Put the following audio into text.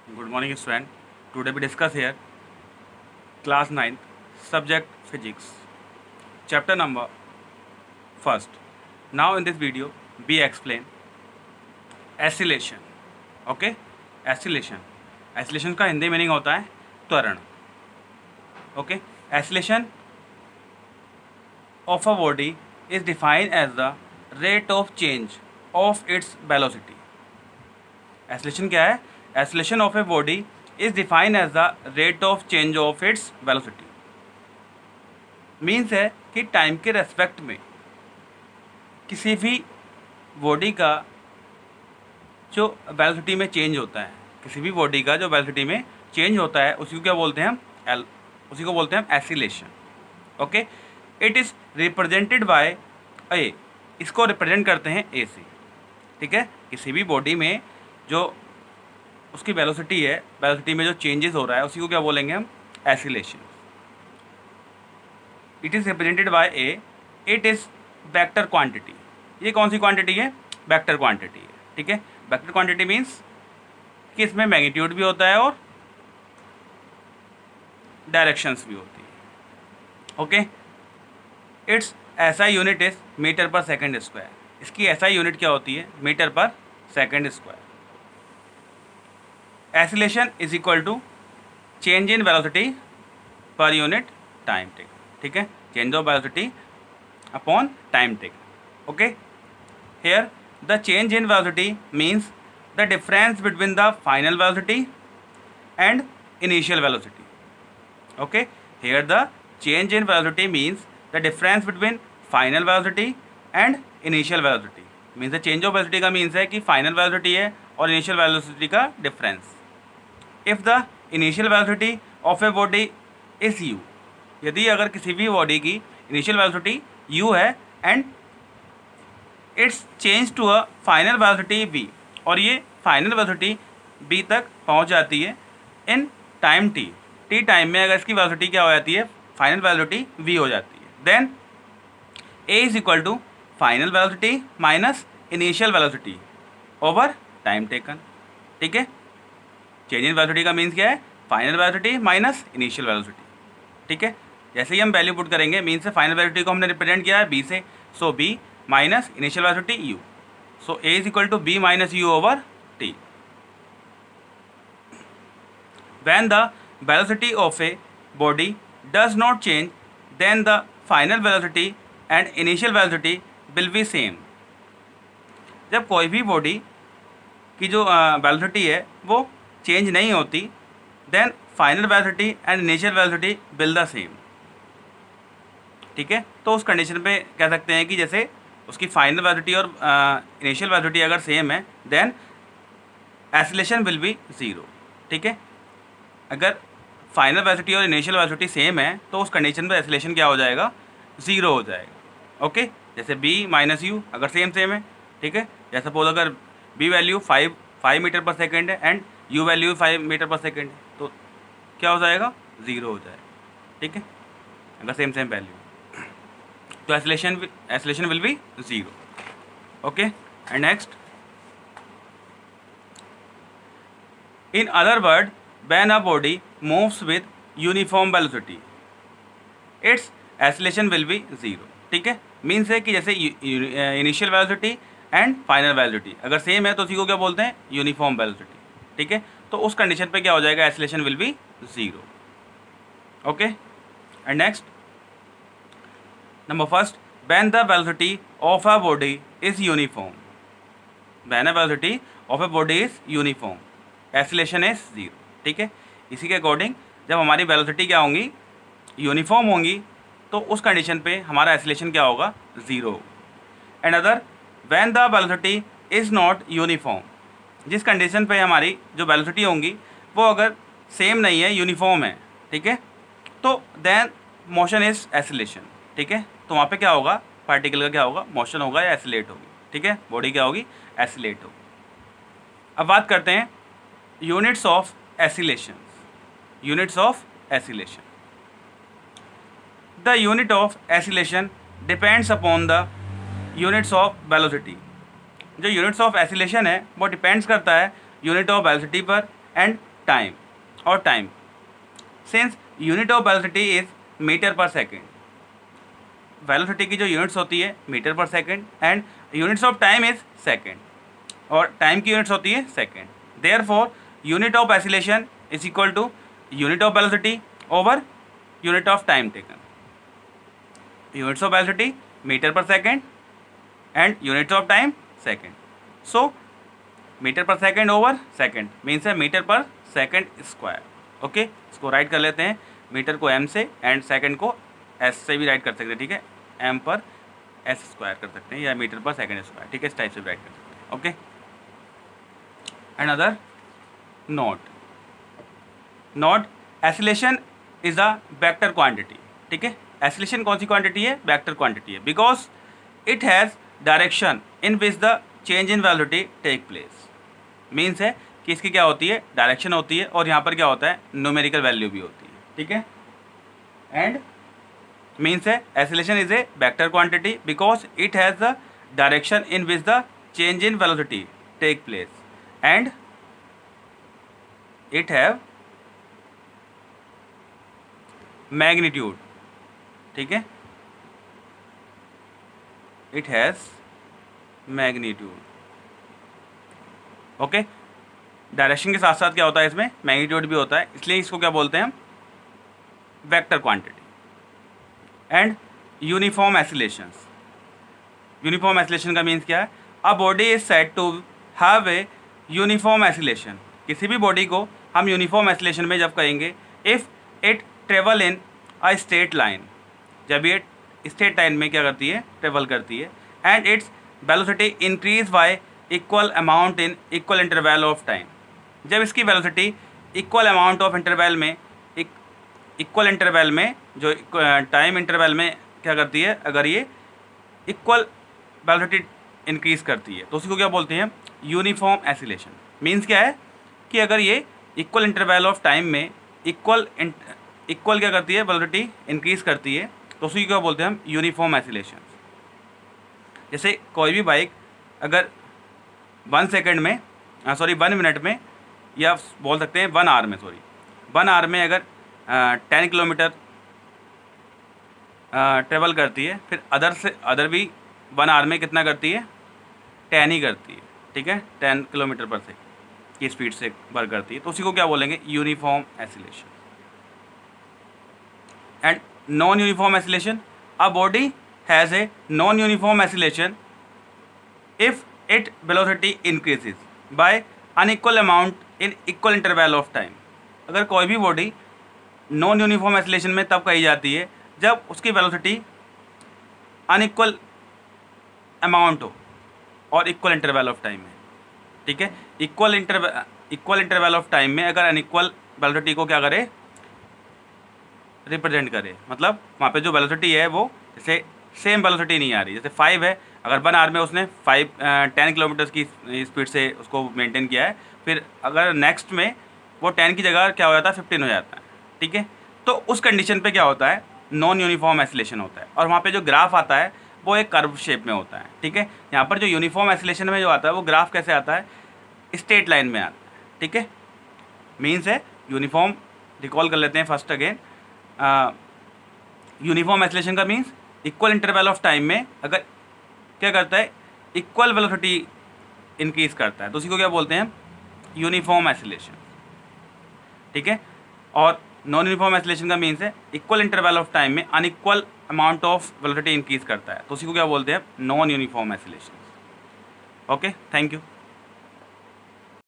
Good morning, student. Today we discuss here class 9th subject physics, chapter number first. Now in this video we explain oscillation. Okay, oscillation का Hindi meaning होता है त्वरण. Okay, oscillation of a body is defined as the rate of change of its velocity. Oscillation क्या है? Oscillation of a body is defined as the rate of change of its velocity. Means है कि time के respect में किसी भी body का जो वेलोसिटी में चेंज होता है, उसी को क्या बोलते हैं हम? उसी को बोलते हैं हम acceleration. Okay, it is represented by a. इसको रिप्रेजेंट करते हैं ए से. ठीक है, किसी भी बॉडी में जो उसकी वेलोसिटी है, वेलोसिटी में जो चेंजेस हो रहा है उसी को क्या बोलेंगे हम? Acceleration. It is represented by a. It is vector quantity. ये कौन सी क्वांटिटी है? वेक्टर क्वांटिटी है. ठीक है, वेक्टर क्वांटिटी मीन्स कि इसमें मैग्नीट्यूड भी होता है और डायरेक्शंस भी होती है. Okay, its SI unit is metre per second square. इसकी एसआई यूनिट क्या होती है? Metre per second square. Acceleration is equal to change in velocity per unit time take. ठीक है, change of velocity upon time take. Okay, here the change in velocity means the difference between the final velocity and initial velocity. Okay, here the change in velocity means the difference between final velocity and initial velocity. Means the change of velocity का means है कि final velocity है और initial velocity का difference. If the initial velocity of a body is u. यदि अगर किसी भी बॉडी की इनिशियल वेलोसिटी यू है and its change to a final velocity v, और ये फाइनल वेलोसिटी बी तक पहुंच जाती है in time t. T time में अगर इसकी वेलोसिटी क्या हो जाती है? फाइनल वेलोसिटी वी हो जाती है. Then a is equal to final velocity minus initial velocity over time taken. ठीक है, चेंज इन वेलोसिटी का मीन्स क्या है? Final velocity minus initial velocity. ठीक है, जैसे ही हम वैल्यू पुट करेंगे, मीन्स से फाइनल वेलोसिटी को हमने रिप्रेजेंट किया है बी से, so b minus initial velocity u. So a is equal to b minus u over t. When the velocity of a body does not change, then the final velocity and initial velocity will be same. जब कोई भी body की जो velocity है वो change नहीं होती, then final velocity and initial velocity will the same. ठीक है, तो उस कंडीशन पे कह सकते हैं कि जैसे उसकी फाइनल वेलोसिटी और इनिशियल वेलोसिटी अगर सेम है, then acceleration will be zero. ठीक है, अगर फाइनल वेलोसिटी और इनिशियल वेलोसिटी सेम है तो उस कंडीशन पे एसिलेशन क्या हो जाएगा? ज़ीरो हो जाएगा. ओके, जैसे बी माइनस यू अगर सेम है. ठीक है, जैसे सपोज अगर B value 5 metre per second है and you value 5 metre per second है, तो क्या हो जाएगा? ज़ीरो हो जाएगा. ठीक है, अगर सेम वैल्यू, तो acceleration will be zero. Okay, and next, in other word, when a body moves with uniform velocity, its acceleration will be zero. ठीक है, मीन्स है कि जैसे initial velocity and final velocity अगर सेम है तो उसी को क्या बोलते हैं? Uniform velocity. ठीक है, तो उस कंडीशन पे क्या हो जाएगा? Acceleration will be zero. Okay, and next, number first, when the velocity of a body is uniform. When a velocity of a body is uniform, acceleration is zero. ठीक है, इसी के अकॉर्डिंग जब हमारी वेलोसिटी क्या होंगी? यूनिफॉर्म होंगी, तो उस कंडीशन पे हमारा एसिलेशन क्या होगा? ज़ीरो होगा. And other, when the velocity is not uniform, जिस कंडीशन पे हमारी जो वेलोसिटी होंगी वो अगर सेम नहीं है, यूनिफॉर्म है. ठीक है, तो देन मोशन इज एसिलेशन. ठीक है, तो वहाँ पे क्या होगा? पार्टिकल का क्या होगा? मोशन होगा या एसिलेट होगी. ठीक है, बॉडी क्या होगी? एसिलेट होगी. अब बात करते हैं units of acceleration. Units of acceleration, the unit of acceleration depends upon the units of velocity. जो यूनिट्स ऑफ एसिलेशन है वो डिपेंड्स करता है यूनिट ऑफ वेलोसिटी पर एंड टाइम और time, since unit of velocity is metre per second, velocity की जो units होती है metre per second and units of time is second, और टाइम की यूनिट्स होती है second. Therefore unit of acceleration is equal to unit of velocity over unit of time taken. Units of velocity metre per second and units of time second. So metre per second over second means है metre per second square. Okay, इसको write कर लेते हैं, metre को M से and second को S से भी राइट कर सकते हैं, ठीक है, एम पर एस स्क्वायर कर सकते हैं या मीटर पर सेकेंड स्क्वायर, ठीक है, इस टाइप से भी राइट कर सकते हैं। Okay, another note, acceleration is a vector quantity, ठीक है। एक्सीलरेशन कौन सी क्वांटिटी है? वेक्टर क्वांटिटी है, because it has direction in which the change in velocity take place. Means है कि इसकी क्या होती है? डायरेक्शन होती है, और यहाँ पर क्या होता है? न्यूमेरिकल वैल्यू भी होती है, ठीक है। एंड मीन्स है acceleration is a vector quantity because it has the direction in which the change in velocity take place and it have magnitude, ठीक है, it has magnitude. Okay, direction के साथ साथ क्या होता है इसमें? मैग्नीट्यूड भी होता है, इसलिए इसको क्या बोलते हैं हम? Vector quantity. And uniform accelerations, uniform acceleration का मीन्स क्या है? A body is said to have a uniform acceleration. किसी भी बॉडी को हम यूनिफॉर्म एक्सीलरेशन में जब कहेंगे if it travel in a straight line, जब ये स्ट्रेट लाइन में क्या करती है? ट्रेवल करती है, and its velocity increase y equal amount in equal interval of time. जब इसकी velocity equal amount of interval में, इक्वल इंटरवल में, जो टाइम इंटरवल में क्या करती है? अगर ये इक्वल वेलोसिटी इंक्रीज करती है तो उसी को क्या बोलते हैं? Uniform acceleration. मीन्स क्या है कि अगर ये इक्वल इंटरवल ऑफ टाइम में इक्वल क्या करती है? वेलोसिटी इंक्रीज करती है, तो उसी को क्या बोलते हैं हम? Uniform acceleration. जैसे कोई भी बाइक अगर 1 सेकेंड में, 1 मिनट में, या बोल सकते हैं 1 आवर में, 1 आवर में अगर 10 किलोमीटर ट्रेवल करती है, फिर अदर भी 1 आवर में कितना करती है? 10 ही करती है, ठीक है, 10 किलोमीटर पर सेकेंड की स्पीड से वर्क करती है, तो उसी को क्या बोलेंगे? Uniform acceleration. And non uniform acceleration, a body has a non uniform acceleration if it velocity increases by unequal amount in equal interval of time. अगर कोई भी बॉडी नॉन यूनिफॉर्म एक्सीलरेशन में तब कही जाती है जब उसकी वेलोसिटी अनइक्वल अमाउंट हो और इक्वल इंटरवल ऑफ टाइम में, ठीक है। इक्वल इंटरवल ऑफ टाइम में अगर अनइक्वल वेलोसिटी को क्या करे? रिप्रेजेंट करे, मतलब वहाँ पे जो वेलोसिटी है वो जैसे सेम वेलोसिटी नहीं आ रही। जैसे 5 है, अगर 1 आवर में उसने 10 किलोमीटर की स्पीड से उसको मेंटेन किया है, फिर अगर नेक्स्ट में वो 10 की जगह क्या हो जाता है? 15 हो जाता है, ठीक है। तो उस कंडीशन पे क्या होता है? नॉन यूनिफॉर्म एक्सीलरेशन होता है, और वहाँ पे जो ग्राफ आता है वो एक कर्व शेप में होता है, ठीक है। यहाँ पर जो यूनिफॉर्म एक्सीलरेशन में जो आता है वो ग्राफ कैसे आता है? स्ट्रेट लाइन में आता है, ठीक है। मीन्स है यूनिफॉर्म, रिकॉल कर लेते हैं फर्स्ट अगेन। यूनिफॉर्म एक्सीलरेशन का means equal interval of time में अगर क्या करता है? इक्वल वेलोसिटी इंक्रीज करता है, तो उसी को क्या बोलते हैं? यूनिफॉर्म एक्सीलरेशन, ठीक है। और नॉन यूनिफॉर्म एक्सीलरेशन का मीन्स है इक्वल इंटरवल ऑफ टाइम में unequal amount of velocity increase करता है, तो उसी को क्या बोलते हैं? Non uniform acceleration. Okay, thank you.